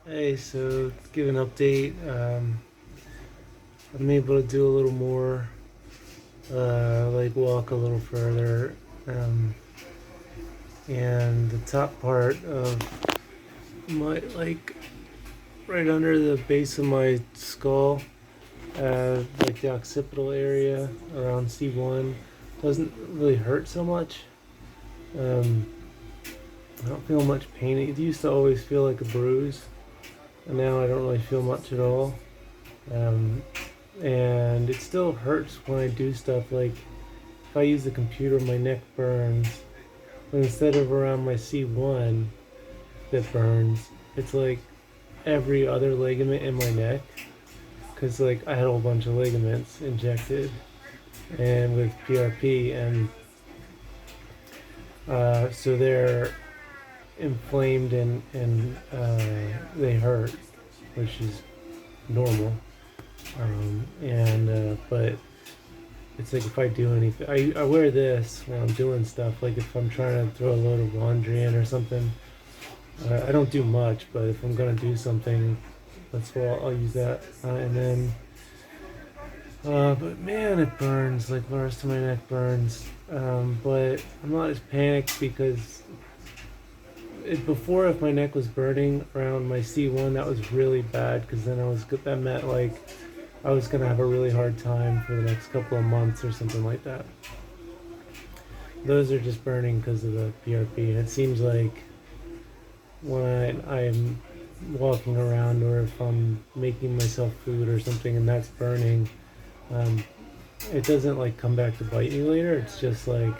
Hey, so to give an update, I'm able to do a little more, like walk a little further, um, and the top part of my, like, right under the base of my skull, like the occipital area around C1, doesn't really hurt so much. Um, I don't feel much pain. It used to always feel like a bruise, and now I don't really feel much at all. Um, and it still hurts when I do stuff like if I use the computer, my neck burns. But instead of around my C1 that burns, it's like every other ligament in my neck. Because like I had a whole bunch of ligaments injected and with PRP, and so they're inflamed and they hurt, which is normal. And but it's like if I do anything, I wear this when I'm doing stuff. Like if I'm trying to throw a load of laundry in or something, I don't do much, but if I'm gonna do something, that's what I'll use that. But man, it burns. Like the rest of my neck burns. But I'm not as panicked because before, if my neck was burning around my C1, that was really bad because then that meant like I was gonna have a really hard time for the next couple of months or something like that. Those are just burning because of the PRP. And it seems like when I'm walking around or if I'm making myself food or something and that's burning, um, it doesn't like come back to bite me later. It's just like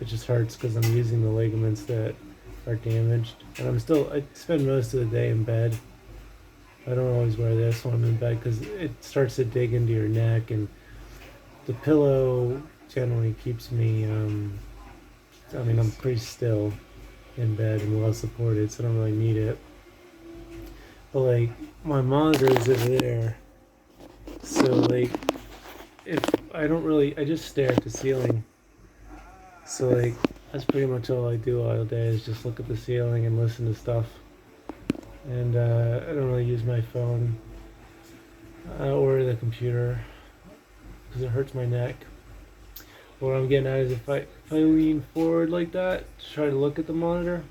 it just hurts because I'm using the ligaments that are damaged. And I spend most of the day in bed. I don't always wear this when I'm in bed because it starts to dig into your neck, and the pillow generally keeps me. I mean, I'm pretty still in bed and well supported, so I don't really need it. But like my monitor is over there, so like if I don't really, I just stare at the ceiling. So like that's pretty much all I do all day is just look at the ceiling and listen to stuff. And I don't really use my phone or the computer because it hurts my neck. What I'm getting at is if I lean forward like that to try to look at the monitor,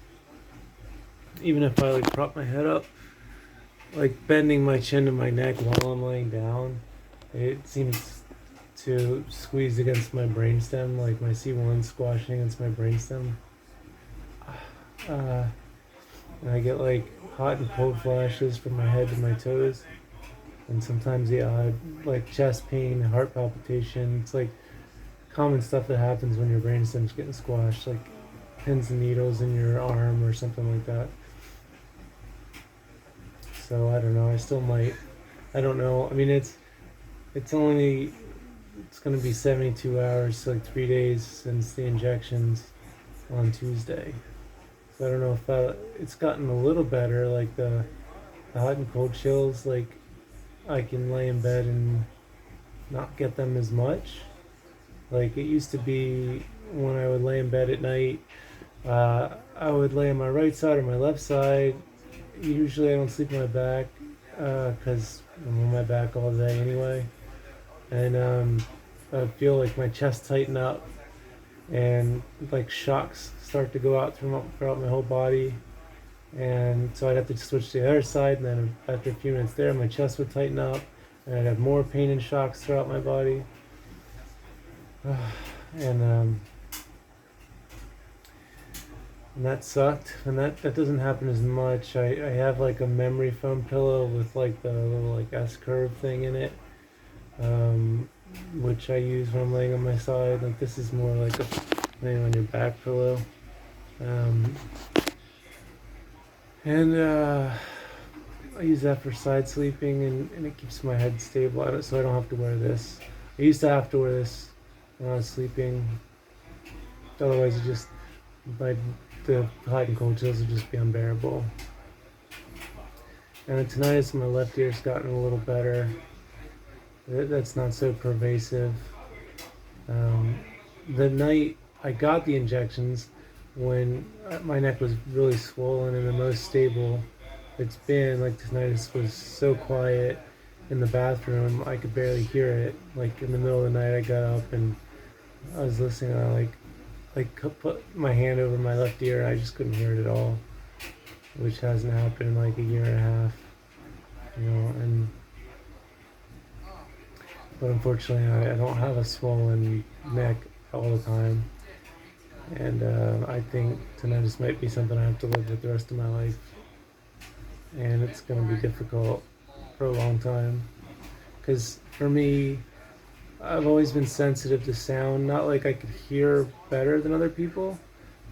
even if I like prop my head up, like bending my chin to my neck while I'm laying down, it seems to squeeze against my brainstem, like my C1 squashing against my brainstem. Uh, and I get like hot and cold flashes from my head to my toes, and sometimes like chest pain, heart palpitation. It's like common stuff that happens when your brainstem's getting squashed, like pins and needles in your arm or something like that. So I don't know. I still might. I don't know. I mean, it's only it's gonna be 72 hours, so like 3 days since the injections on Tuesday. So I don't know if it's gotten a little better. Like the hot and cold chills, like I can lay in bed and not get them as much. Like it used to be when I would lay in bed at night, I would lay on my right side or my left side. Usually I don't sleep on my back because I'm on my back all day anyway. And I feel like my chest tighten up and like shocks start to go out throughout my whole body. And so I'd have to switch to the other side, and then after a few minutes there, my chest would tighten up, and I'd have more pain and shocks throughout my body. and um, and that sucked. And that doesn't happen as much. I have like a memory foam pillow with like the little like S curve thing in it, um, which I use when I'm laying on my side. Like this is more like a laying on your back pillow. Um, and I use that for side sleeping, and it keeps my head stable, so I don't have to wear this. I used to have to wear this when I was sleeping. Otherwise, my the hot and cold chills would just be unbearable. And the tinnitus in my left ear's gotten a little better. That's not so pervasive. Um, the night I got the injections, when my neck was really swollen and the most stable, it's been. Like tonight was so quiet in the bathroom, I could barely hear it. Like in the middle of the night, I got up and I was listening. And I put my hand over my left ear. I just couldn't hear it at all, which hasn't happened in like a year and a half. And but unfortunately, I don't have a swollen neck all the time, and I think tinnitus might be something I have to live with the rest of my life, and it's going to be difficult for a long time. Because for me, I've always been sensitive to sound. Not like I could hear better than other people,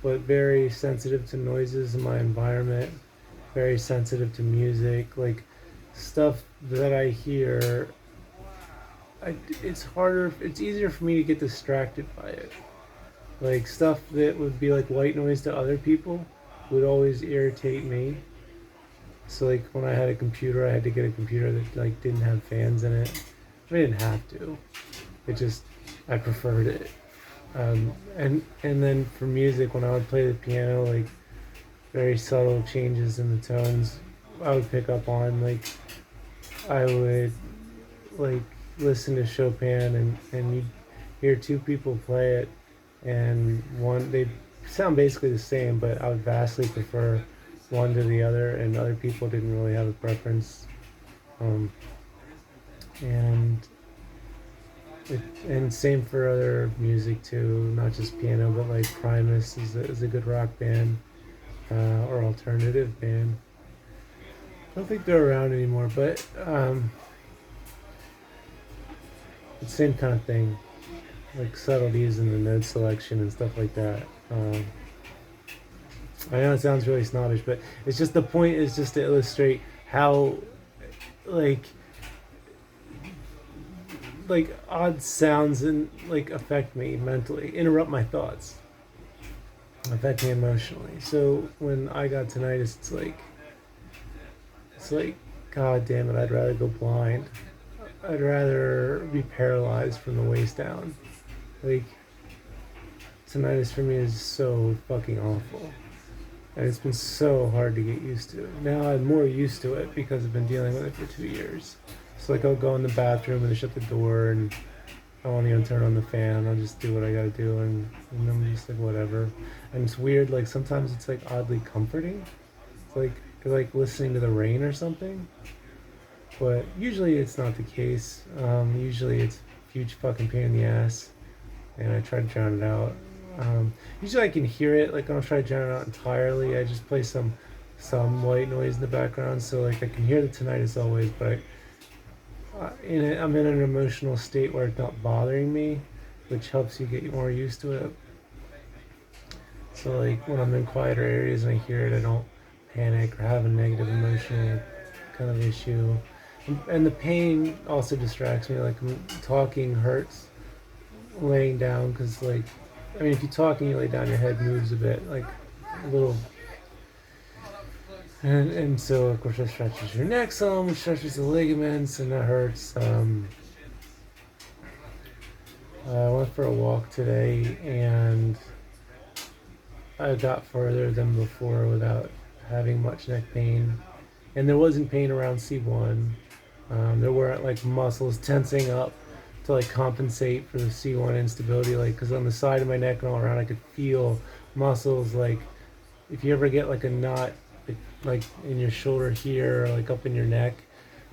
but very sensitive to noises in my environment. Very sensitive to music, like stuff that I hear. It's harder. It's easier for me to get distracted by it. Like stuff that would be like white noise to other people would always irritate me. So like when I had a computer, I had to get a computer that like didn't have fans in it. I didn't have to. It just I preferred it. And then for music, when I would play the piano, like very subtle changes in the tones, I would pick up on. Like I would like listen to Chopin, and you'd hear two people play it, and one they sound basically the same, but I would vastly prefer one to the other, and other people didn't really have a preference. Um, and and same for other music too, not just piano, but like Primus is a good rock band, or alternative band. I don't think they're around anymore, but it's the same kind of thing, like subtleties in the note selection and stuff like that. I know it sounds really snobbish, but it's just the point is just to illustrate how like odd sounds and like affect me mentally, interrupt my thoughts, affect me emotionally. So when I got tinnitus, it's like God damn it, I'd rather go blind. I'd rather be paralyzed from the waist down. Like tinnitus for me is so fucking awful. And it's been so hard to get used to. Now I'm more used to it because I've been dealing with it for 2 years. So like I'll go in the bathroom and I shut the door and I won't even turn on the fan. I'll just do what I gotta do, and I'm just like whatever. And it's weird, like sometimes it's like oddly comforting. It's like you're like listening to the rain or something. But usually it's not the case. Usually it's a huge fucking pain in the ass, and I try to drown it out. Usually I can hear it. Like I don't try to drown it out entirely. I just play some white noise in the background, so like I can hear the tinnitus always, but I'm in an emotional state where it's not bothering me, which helps you get more used to it. So like when I'm in quieter areas and I hear it, I don't panic or have a negative emotional kind of issue. And the pain also distracts me. Like talking hurts laying down, because like I mean if you talk and you lay down, your head moves a bit, like a little, and so of course that stretches your neck some, which stretches the ligaments, and that hurts. I went for a walk today and I got further than before without having much neck pain, and there wasn't pain around C1. There weren't like muscles tensing up to like compensate for the C1 instability, like because on the side of my neck and all around I could feel muscles, like if you ever get like a knot like in your shoulder here or like up in your neck,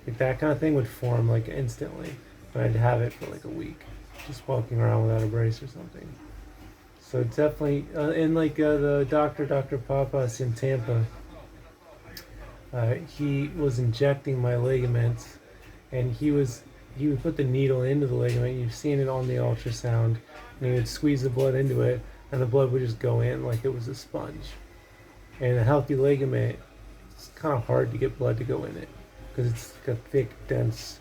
like that kind of thing would form like instantly, and I'd have it for like a week just walking around without a brace or something. So definitely, and like the Dr. Papas in Tampa, he was injecting my ligaments, and he would put the needle into the ligament. You've seen it on the ultrasound, and he would squeeze the blood into it, and the blood would just go in like it was a sponge. And a healthy ligament, it's kind of hard to get blood to go in it because it's like a thick, dense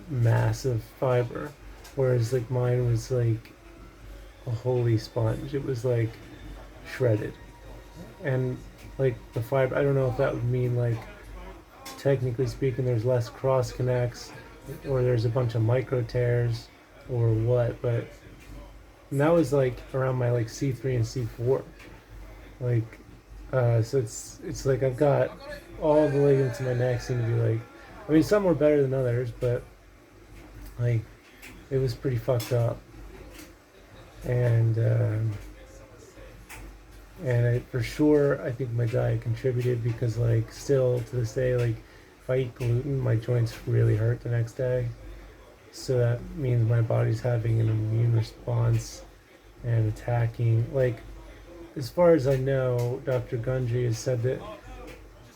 mass of fiber, whereas like mine was like a holy sponge. It was like shredded, and like the fiber, I don't know if that would mean like technically speaking there's less cross connects or there's a bunch of micro tears or what, but that was like around my like C3 and C4, like so it's like I've got all the ligaments in my neck seem to be like, I mean, some were better than others, but like it was pretty fucked up. And for sure, I think my diet contributed because like still to this day, like if I eat gluten, my joints really hurt the next day. So that means my body's having an immune response and attacking. Like as far as I know, Dr. Gundry has said that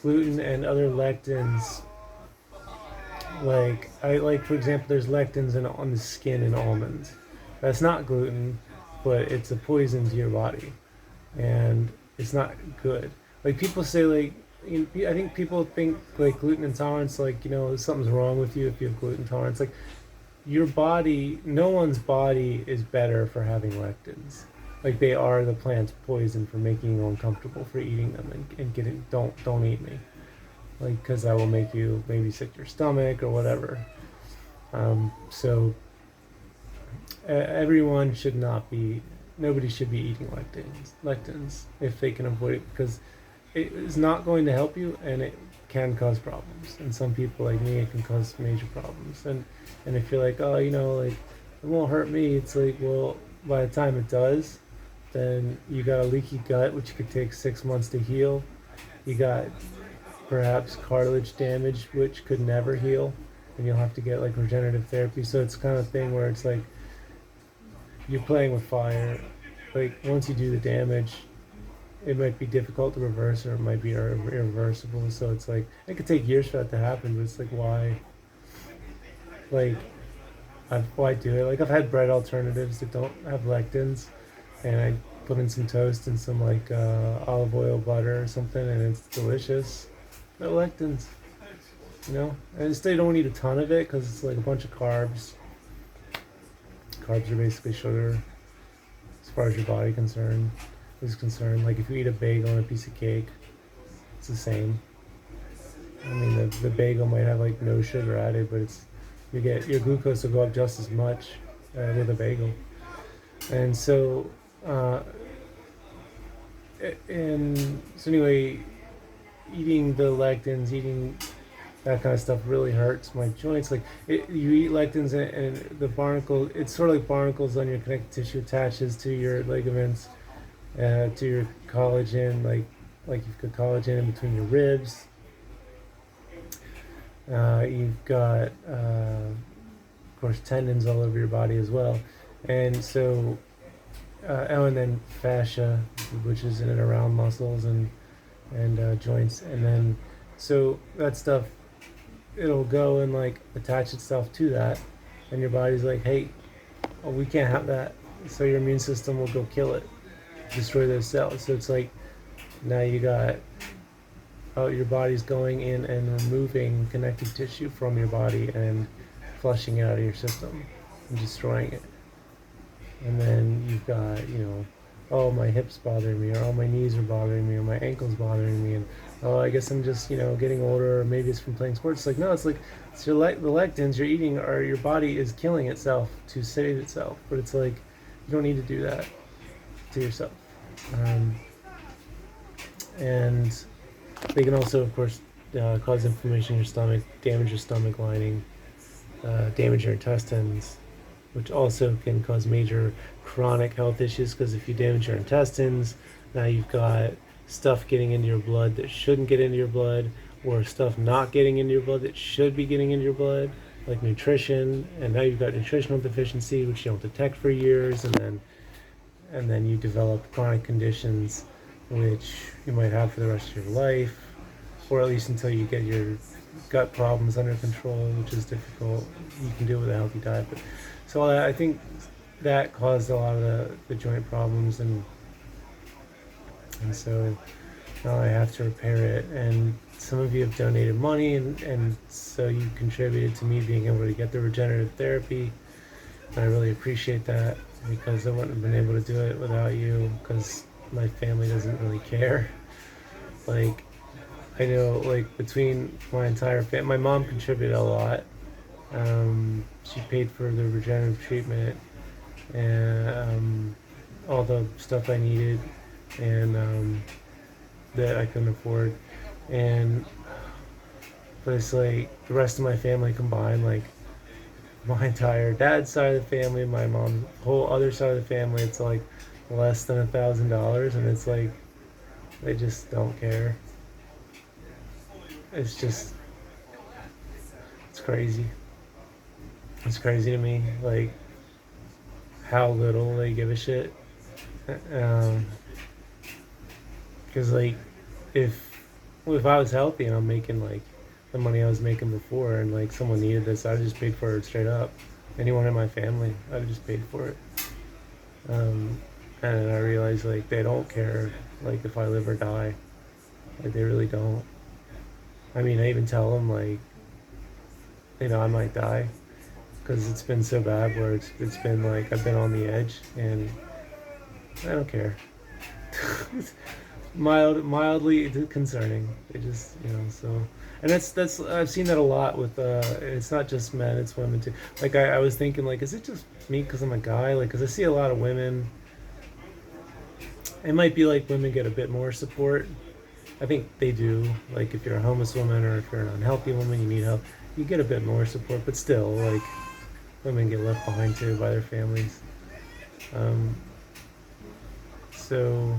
gluten and other lectins, like for example, there's lectins on the skin in almonds. That's not gluten, but it's a poison to your body, and it's not good. Like people say, like I think people think like gluten intolerance, like something's wrong with you if you have gluten intolerance. Like your body, no one's body is better for having lectins. Like they are the plant's poison for making you uncomfortable for eating them and getting don't eat me. Like because that will make you maybe sick to your stomach or whatever. So everyone should not be. Nobody should be eating lectins if they can avoid it because it is not going to help you and it can cause problems. And some people like me, it can cause major problems. And if you're like, oh, like it won't hurt me, it's like, well, by the time it does, then you got a leaky gut, which could take 6 months to heal. You got perhaps cartilage damage, which could never heal, and you'll have to get like regenerative therapy. So it's kind of a thing where it's like you're playing with fire. Like once you do the damage, it might be difficult to reverse, or it might be irreversible. So it's like it could take years for that to happen, but it's like why? Like, why do it? Like I've had bread alternatives that don't have lectins, and I put in some toast and some like olive oil butter or something, and it's delicious. No lectins, and still you don't eat a ton of it because it's like a bunch of carbs. Carbs are basically sugar, as far as your body is concerned. Like if you eat a bagel and a piece of cake, it's the same. I mean, the bagel might have like no sugar added, but you get your glucose will go up just as much with a bagel. And so, anyway, eating the lectins, eating that kind of stuff really hurts my joints. Like you eat lectins and the barnacle, it's sort of like barnacles on your connective tissue attaches to your ligaments, to your collagen, like you've got collagen in between your ribs. You've got, of course, tendons all over your body as well, and so, and then fascia, which is in and around muscles and joints, and then so that stuff, it'll go and like attach itself to that, and your body's like, hey, we can't have that, so your immune system will go kill it, destroy those cells. So it's like now you got your body's going in and removing connective tissue from your body and flushing it out of your system and destroying it. And then you've got, oh, my hips bothering me, or oh, my knees are bothering me, or my ankles bothering me, and oh, I guess I'm just, getting older, or maybe it's from playing sports. It's like, no, it's like it's the lectins you're eating, or your body is killing itself to save itself. But it's like you don't need to do that to yourself. And they can also, of course, cause inflammation in your stomach, damage your stomach lining, damage your intestines, which also can cause major chronic health issues, because if you damage your intestines, now you've got stuff getting into your blood that shouldn't get into your blood, or stuff not getting into your blood that should be getting into your blood, like nutrition, and now you've got nutritional deficiency, which you don't detect for years, and then you develop chronic conditions which you might have for the rest of your life, or at least until you get your gut problems under control, which is difficult. You can do it with a healthy diet, but so I think that caused a lot of the joint problems, and so now I have to repair it. And some of you have donated money, and so you contributed to me being able to get the regenerative therapy, and I really appreciate that, because I wouldn't have been able to do it without you, because my family doesn't really care. Like, I know, like, between my entire family, my mom contributed a lot. She paid for the regenerative treatment and all the stuff I needed, and that I couldn't afford. And but it's like the rest of my family combined, like my entire dad's side of the family, my mom's whole other side of the family, it's like less than $1,000, and it's like they just don't care. It's just, it's crazy. It's crazy to me, like how little they give a shit. Um, Because like, if I was healthy and I'm making like the money I was making before, and like someone needed this, I'd just paid for it straight up. Anyone in my family, I'd just paid for it. Um, and I realized like they don't care, like if I live or die, like they really don't. I mean, I even tell them like, I might die because it's been so bad where it's been like I've been on the edge, and I don't care. Mildly concerning. They just, so, and that's I've seen that a lot with it's not just men, it's women too. Like I was thinking like, is it just me because I'm a guy? Like, because I see a lot of women. It might be like women get a bit more support. I think they do. Like if you're a homeless woman or if you're an unhealthy woman, you need help. You get a bit more support, but still, like women get left behind too by their families. Um, so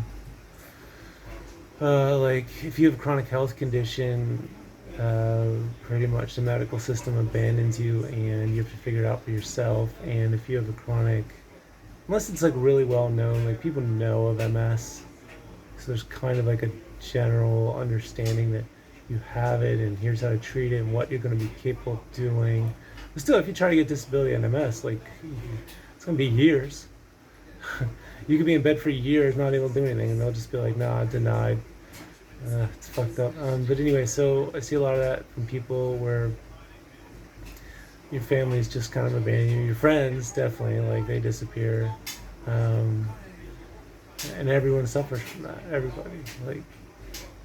like if you have a chronic health condition, pretty much the medical system abandons you and you have to figure it out for yourself. And if you have a chronic, unless it's like really well known, like people know of MS, so there's kind of like a general understanding that you have it and here's how to treat it and what you're going to be capable of doing. But still, if you try to get disability on MS, like it's going to be years. You could be in bed for years not able to do anything, and they'll just be like, nah, denied. It's fucked up. But anyway, so I see a lot of that from people where your family's just kind of abandon you. Your friends, definitely, like they disappear. Um, and everyone suffers from that. Everybody. Like,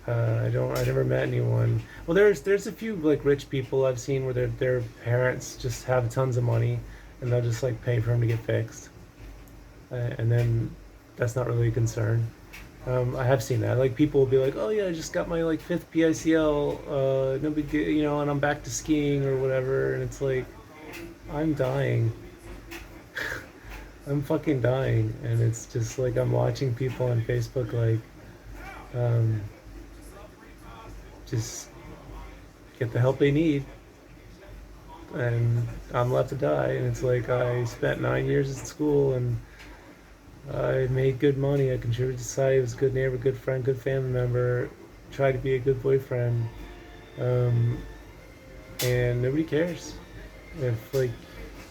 I never met anyone. Well, there's a few like rich people I've seen where their parents just have tons of money, and they'll just like pay for them to get fixed. And then that's not really a concern. I have seen that. Like people will be like, "Oh yeah, I just got my like fifth PICL, no big deal, and I'm back to skiing or whatever." And it's like, I'm dying. I'm fucking dying, and it's just like I'm watching people on Facebook like, um, just get the help they need, and I'm left to die. And it's like I spent 9 years at school and I made good money. I contributed to society. I was a good neighbor, good friend, good family member. Tried to be a good boyfriend, um, and nobody cares. If like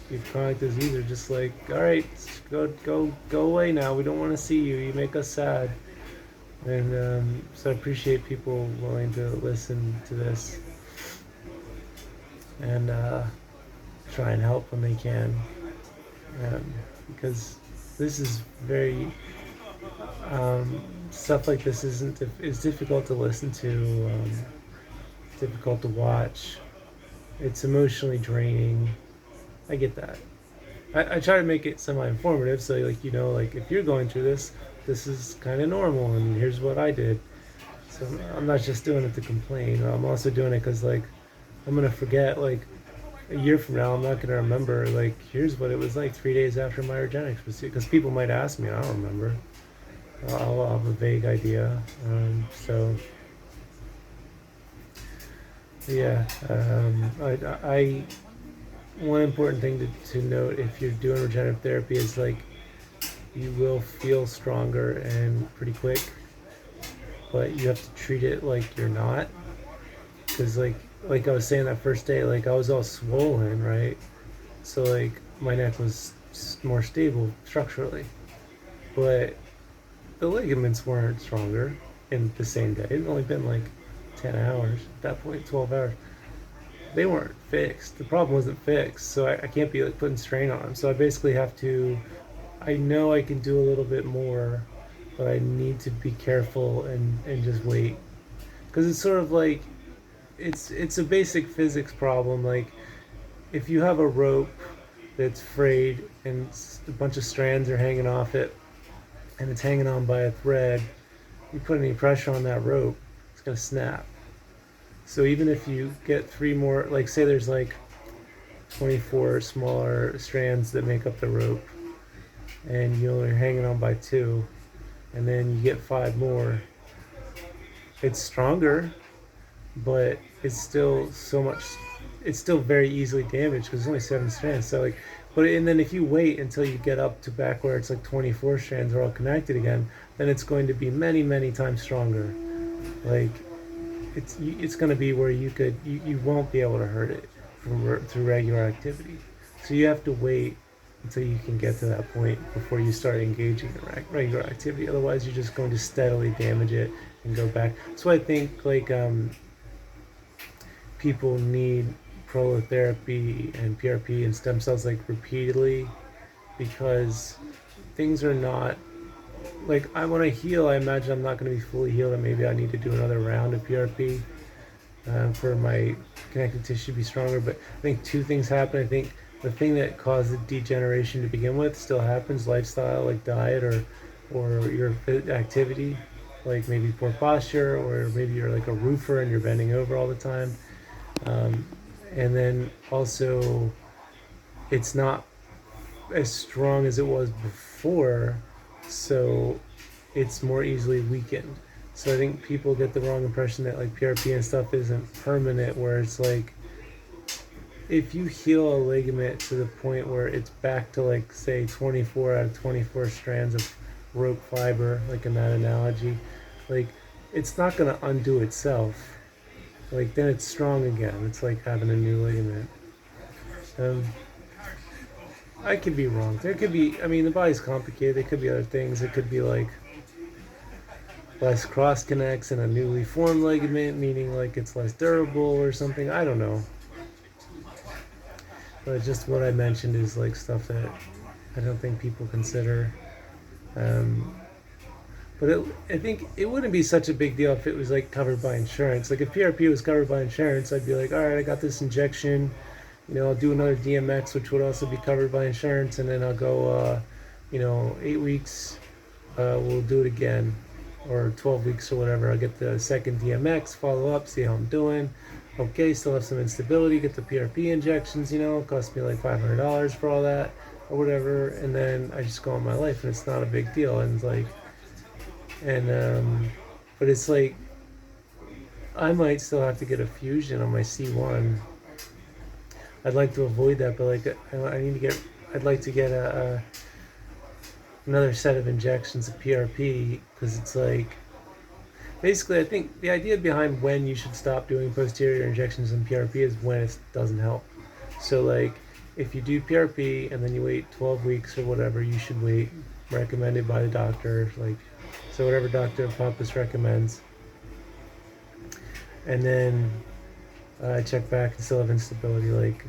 you have chronic disease, they're just like, all right, go away now. We don't want to see you. You make us sad. And so I appreciate people willing to listen to this and try and help when they can, because this is very stuff like this is difficult to listen to, difficult to watch. It's emotionally draining. I get that. I try to make it semi-informative, so like like if you're going through this is kind of normal, and here's what I did. So I'm not just doing it to complain. I'm also doing it because like I'm gonna forget like a year from now. I'm not gonna remember like here's what it was like 3 days after my regenexx procedure, because people might ask me. I don't remember. I'll have a vague idea. So yeah, I one important thing to note if you're doing regenerative therapy is like you will feel stronger and pretty quick, but you have to treat it like you're not, because like I was saying that first day, like I was all swollen, right? So like my neck was more stable structurally, but the ligaments weren't stronger in the same day. It'd only been like 10 hours at that point, 12 hours. They weren't fixed. The problem wasn't fixed, so I can't be like putting strain on them. So I basically have to, I know I can do a little bit more, but I need to be careful and just wait. Because it's sort of like, it's a basic physics problem. Like, if you have a rope that's frayed and a bunch of strands are hanging off it, and it's hanging on by a thread, you put any pressure on that rope, it's going to snap. So even if you get 3 more, like say there's like 24 smaller strands that make up the rope, and you're hanging on by 2, and then you get 5 more, it's stronger, but it's still so much. It's still very easily damaged because it's only 7 strands. So like, but and then if you wait until you get up to back where it's like 24 strands are all connected again, then it's going to be many times stronger. Like it's going to be where you won't be able to hurt it through regular activity. So you have to wait until you can get to that point before you start engaging in regular activity. Otherwise, you're just going to steadily damage it and go back. So I think like people need prolotherapy and PRP and stem cells like repeatedly, because things are not like I want to heal. I imagine I'm not going to be fully healed, and maybe I need to do another round of PRP for my connective tissue to be stronger. But I think 2 things happen. I think the thing that caused the degeneration to begin with still happens: lifestyle, like diet, or your activity, like maybe poor posture, or maybe you're like a roofer and you're bending over all the time. Um, and then also, it's not as strong as it was before, so it's more easily weakened. So I think people get the wrong impression that like PRP and stuff isn't permanent, where it's like if you heal a ligament to the point where it's back to like say 24 out of 24 strands of rope fiber, like in that analogy, like it's not going to undo itself. Like then it's strong again. It's like having a new ligament. Um, I could be wrong. There could be. I mean, the body's complicated. There could be other things. It could be like less cross connects in a newly formed ligament, meaning like it's less durable or something. I don't know. But just what I mentioned is like stuff that I don't think people consider. Um, but I think it wouldn't be such a big deal if it was like covered by insurance. Like if PRP was covered by insurance, I'd be like, all right, I got this injection. I'll do another DMX, which would also be covered by insurance, and then I'll go, 8 weeks. We'll do it again, or 12 weeks or whatever. I'll get the second DMX, follow up, see how I'm doing. Okay, still have some instability. Get the PRP injections. It cost me like $500 for all that, or whatever, and then I just go on my life, and it's not a big deal. And it's like, but it's like I might still have to get a fusion on my C1. I'd like to avoid that, but like I need to get. I'd like to get another set of injections of PRP, because it's like basically I think the idea behind when you should stop doing posterior injections in PRP is when it doesn't help. So like if you do PRP and then you wait 12 weeks or whatever, you should wait, recommended by the doctor, like so whatever Dr. Pompous recommends, and then I check back and still have instability. Like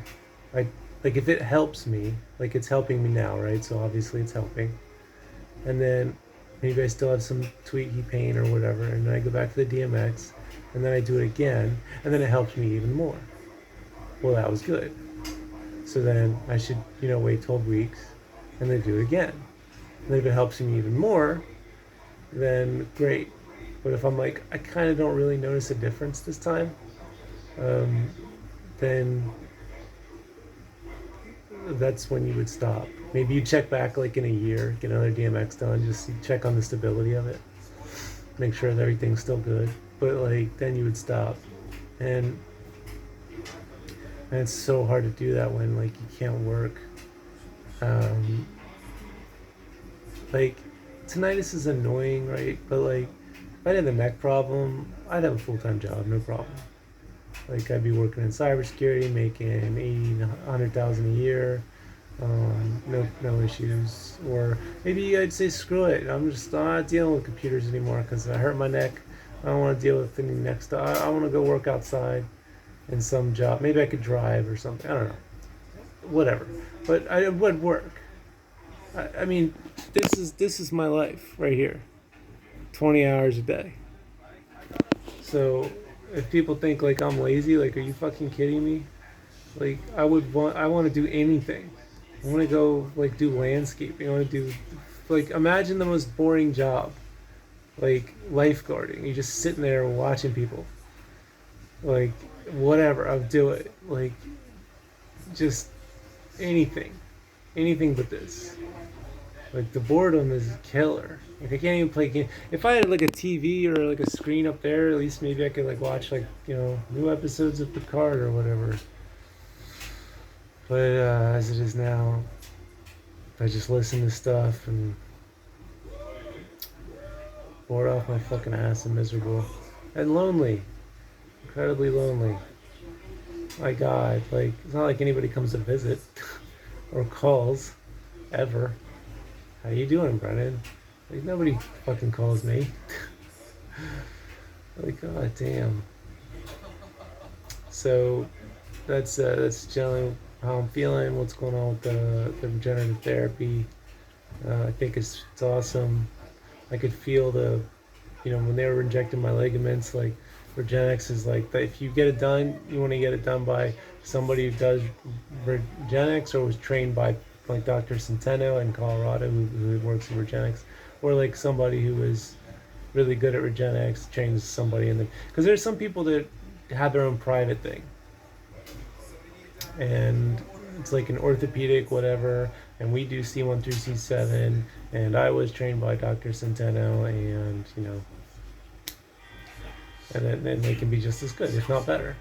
if it helps me, like it's helping me now, right? So obviously it's helping. And then maybe I still have some tweaky pain or whatever, and then I go back to the DMX, and then I do it again, and then it helps me even more. Well, that was good. So then I should, wait 12 weeks, and then do it again. And then if it helps me even more, then great. But if I'm like, I kind of don't really notice a difference this time, then that's when you would stop. Maybe you check back like in a year, get another DMX done, just check on the stability of it, make sure that everything's still good. But like then you would stop, and it's so hard to do that when like you can't work. Like tinnitus is annoying, right? But like if I had a neck problem, I'd have a full-time job, no problem. Like I'd be working in cybersecurity, making 80, 100,000 a year, no issues. Or maybe I'd say screw it, I'm not dealing with computers anymore because I hurt my neck. I don't want to deal with any neck stuff. I want to go work outside in some job. Maybe I could drive or something. I don't know. Whatever. But it would work. I mean, this is my life right here. 20 hours a day. So if people think like I'm lazy, like are you fucking kidding me? Like I want to do anything. I want to go like do landscaping. I want to do like imagine the most boring job, like lifeguarding. You're just sitting there watching people. Like, whatever, I'll do it. Like, just anything. Anything but this. Like, the boredom is killer. Like, I can't even play games. If I had like a TV or like a screen up there, at least maybe I could like watch like, new episodes of Picard or whatever. But as it is now, I just listen to stuff and bored off my fucking ass and miserable. And lonely. Incredibly lonely. My God, like, it's not like anybody comes to visit or calls ever. How you doing, Brennan? Like, nobody fucking calls me. Like, god damn. So that's generally how I'm feeling. What's going on with the regenerative therapy? I think it's awesome. I could feel when they were injecting my ligaments, like regenexx is like that. If you get it done, you want to get it done by somebody who does regenexx or was trained by like Dr. Centeno in Colorado who works in regenexx, or like somebody who is really good at regenexx trains somebody in the, because there's some people that have their own private thing, and it's like an orthopedic whatever, and we do C1 through C7, and I was trained by Dr. Centeno, and then they can be just as good, if not better.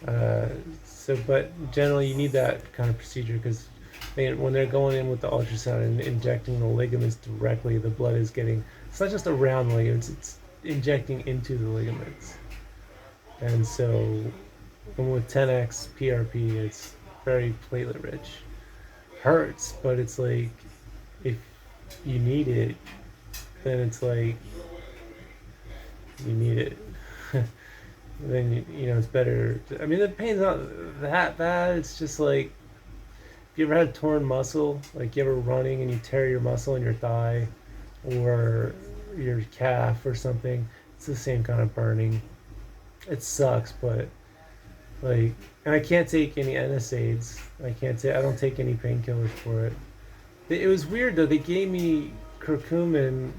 But generally you need that kind of procedure because when they're going in with the ultrasound and injecting the ligaments directly, the blood is getting, it's not just around the ligaments, it's injecting into the ligaments. And so with 10x PRP, it's very platelet rich. Hurts, but it's like, if you need it, then it's like, you need it. Then it's better. I mean, the pain's not that bad. It's just like, if you ever had torn muscle, like you ever running and you tear your muscle in your thigh or your calf or something, it's the same kind of burning. It sucks, but like, and I can't take any NSAIDs. I don't take any painkillers for it. It was weird though. They gave me curcumin,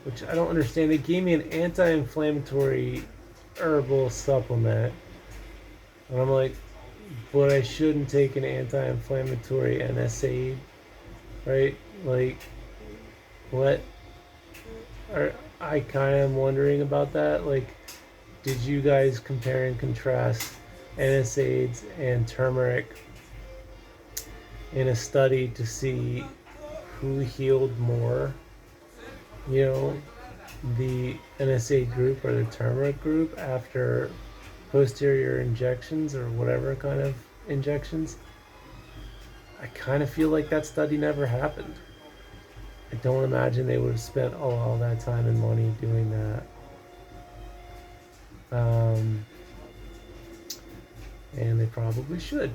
which I don't understand. They gave me an anti-inflammatory herbal supplement, and I'm like, but I shouldn't take an anti-inflammatory NSAID, right? Like, what? I kind of am wondering about that. Like, did you guys compare and contrast NSAIDs and turmeric in a study to see who healed more? The NSAID group or the turmeric group after posterior injections or whatever kind of injections? I kind of feel like that study never happened. I don't imagine they would have spent all that time and money doing that. And they probably should.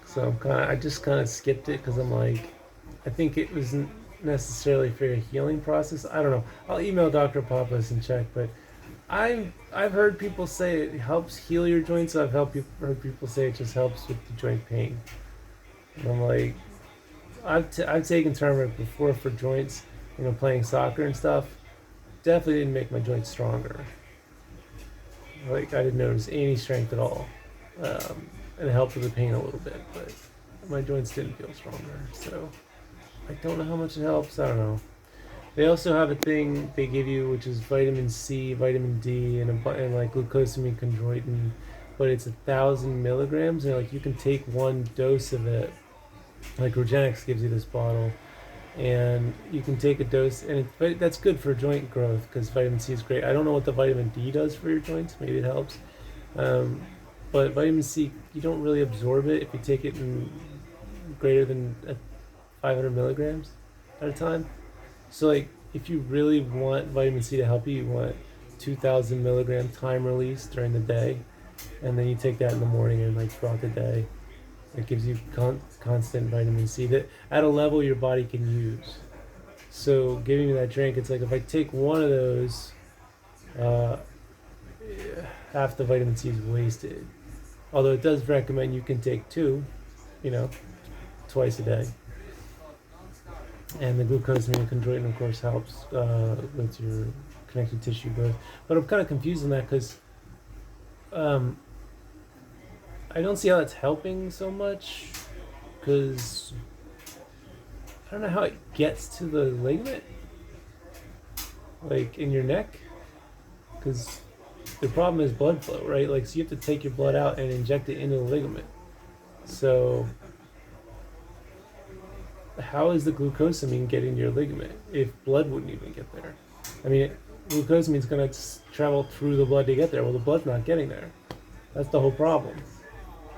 So I just kind of skipped it because I'm like, I think it wasn't necessarily for a healing process. I don't know. I'll email Dr. Pappas and check, but I've heard people say it helps heal your joints. I've heard people say it just helps with the joint pain. And I'm like, I've taken turmeric before for joints, playing soccer and stuff. Definitely didn't make my joints stronger. Like, I didn't notice any strength at all. And it helped with the pain a little bit, but my joints didn't feel stronger. So I don't know how much it helps. I don't know. They also have a thing they give you, which is vitamin C, vitamin D, and like glucosamine chondroitin, but it's 1,000 milligrams, and like you can take one dose of it. Like regenexx gives you this bottle, and you can take a dose, and that's good for joint growth because vitamin C is great. I don't know what the vitamin D does for your joints. Maybe it helps, but vitamin C, you don't really absorb it if you take it in greater than 500 milligrams at a time. So like, if you really want vitamin C to help you, you want 2,000 milligram time release during the day, and then you take that in the morning and like throughout the day. It gives you constant vitamin C that at a level your body can use. So giving me that drink, it's like if I take one of those, half the vitamin C is wasted. Although it does recommend you can take two, twice a day. And the glucosamine chondroitin, of course, helps with your connective tissue growth. But I'm kind of confused on that because Um, I don't see how it's helping so much because I don't know how it gets to the ligament, like in your neck, because the problem is blood flow, right? Like, so you have to take your blood out and inject it into the ligament. So, how is the glucosamine getting to your ligament if blood wouldn't even get there? I mean, glucosamine is going to travel through the blood to get there. Well, the blood's not getting there. That's the whole problem.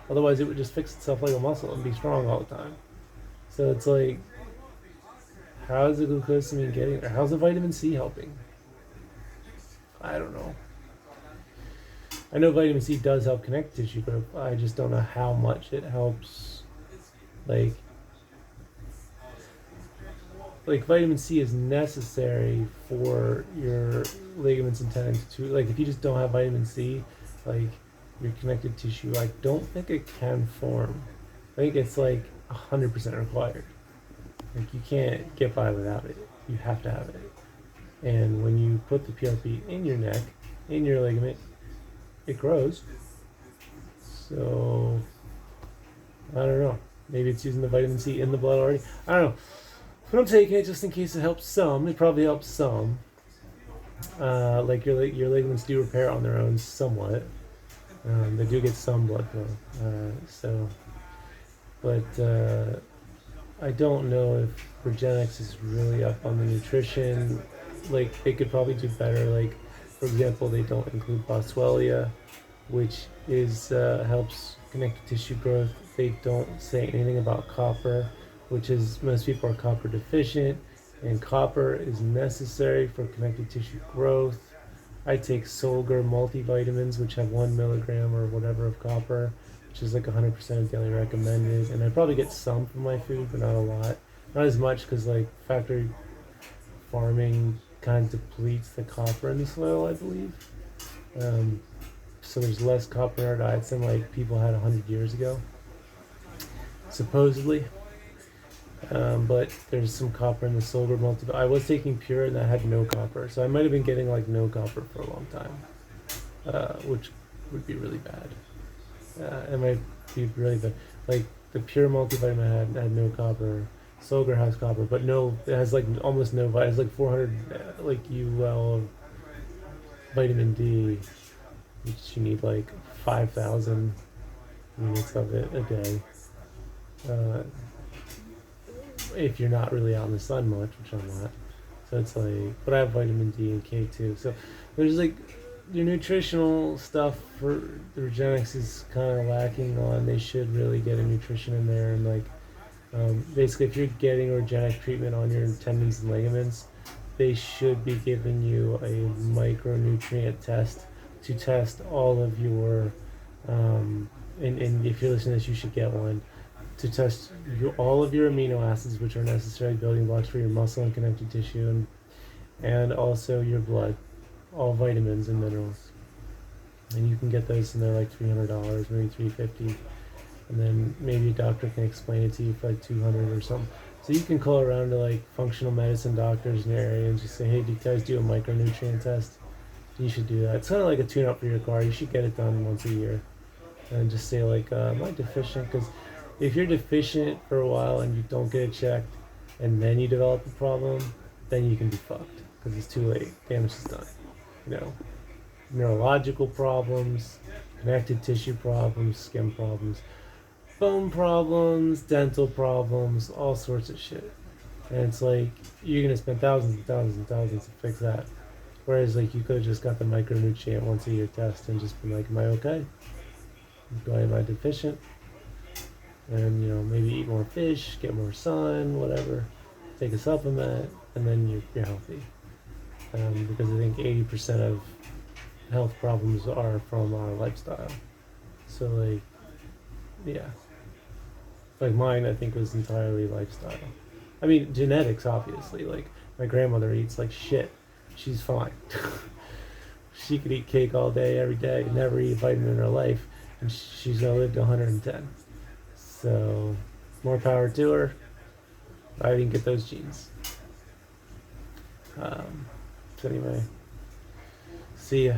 Otherwise, it would just fix itself like a muscle and be strong all the time. So it's like, how's the glucosamine getting there? How's the vitamin C helping? I don't know. I know vitamin C does help connect tissue growth. I just don't know how much it helps. Like vitamin C is necessary for your ligaments and tendons to, like, if you just don't have vitamin C, like, your connective tissue, I don't think it can form. I think it's like 100% required. Like, you can't get by without it. You have to have it. And when you put the PRP in your neck, in your ligament, it grows. So I don't know. Maybe it's using the vitamin C in the blood already. I don't know. But I'm taking it just in case it helps some. It probably helps some. Like your ligaments do repair on their own somewhat. They do get some blood flow. But I don't know if regenexx is really up on the nutrition. Like, they could probably do better. Like, for example, they don't include boswellia, which is helps connective tissue growth. They don't say anything about copper, which is, most people are copper deficient, and copper is necessary for connective tissue growth. I take Solgar multivitamins, which have 1 milligram or whatever of copper, which is like 100% daily recommended. And I probably get some from my food, but not a lot. Not as much because, like, factory farming kind of depletes the copper in the soil, I believe. So there's less copper in our diets than, like, people had 100 years ago, supposedly. But there's some copper in the Solgar multi. I was taking Pure and that had no copper, so I might have been getting like no copper for a long time, which would be really bad. It might be really bad. Like, the Pure multivitamin had no copper. Solgar has copper, but no, it has like almost no vitamin. It's like 400 like UL of vitamin D, which you need like 5,000 units of it a day. If you're not really out in the sun much, which I'm not. So it's like, but I have vitamin D and K too. So there's like, your nutritional stuff for the regenexx is kind of lacking on. They should really get a nutrition in there, and like, basically if you're getting regenexx treatment on your tendons and ligaments, they should be giving you a micronutrient test to test all of your, and if you're listening to this, you should get one, to test all of your amino acids, which are necessary building blocks for your muscle and connective tissue, and also your blood, all vitamins and minerals. And you can get those, and they're like $300, maybe $350, and then maybe a doctor can explain it to you for like $200 or something. So you can call around to like functional medicine doctors in your area and just say, hey, do you guys do a micronutrient test? You should do that. It's kind of like a tune-up for your car. You should get it done once a year, and just say like, am I deficient? Because if you're deficient for a while and you don't get it checked, and then you develop a problem, then you can be fucked because it's too late. Damage is done. You know, neurological problems, connective tissue problems, skin problems, bone problems, dental problems, all sorts of shit. And it's like, you're gonna spend thousands and thousands and thousands to fix that. Whereas, like, you could have just got the micronutrient once a year test and just been like, am I okay? Am I deficient? And, you know, maybe eat more fish, get more sun, whatever, take a supplement, and then you're healthy. Because I think 80% of health problems are from our lifestyle. So, like, yeah. Like, mine, I think, was entirely lifestyle. I mean, genetics, obviously. Like, my grandmother eats like shit. She's fine. She could eat cake all day, every day, never eat a vitamin in her life, and she's gonna live to 110. So, more power to her. I didn't get those genes. So anyway, see ya.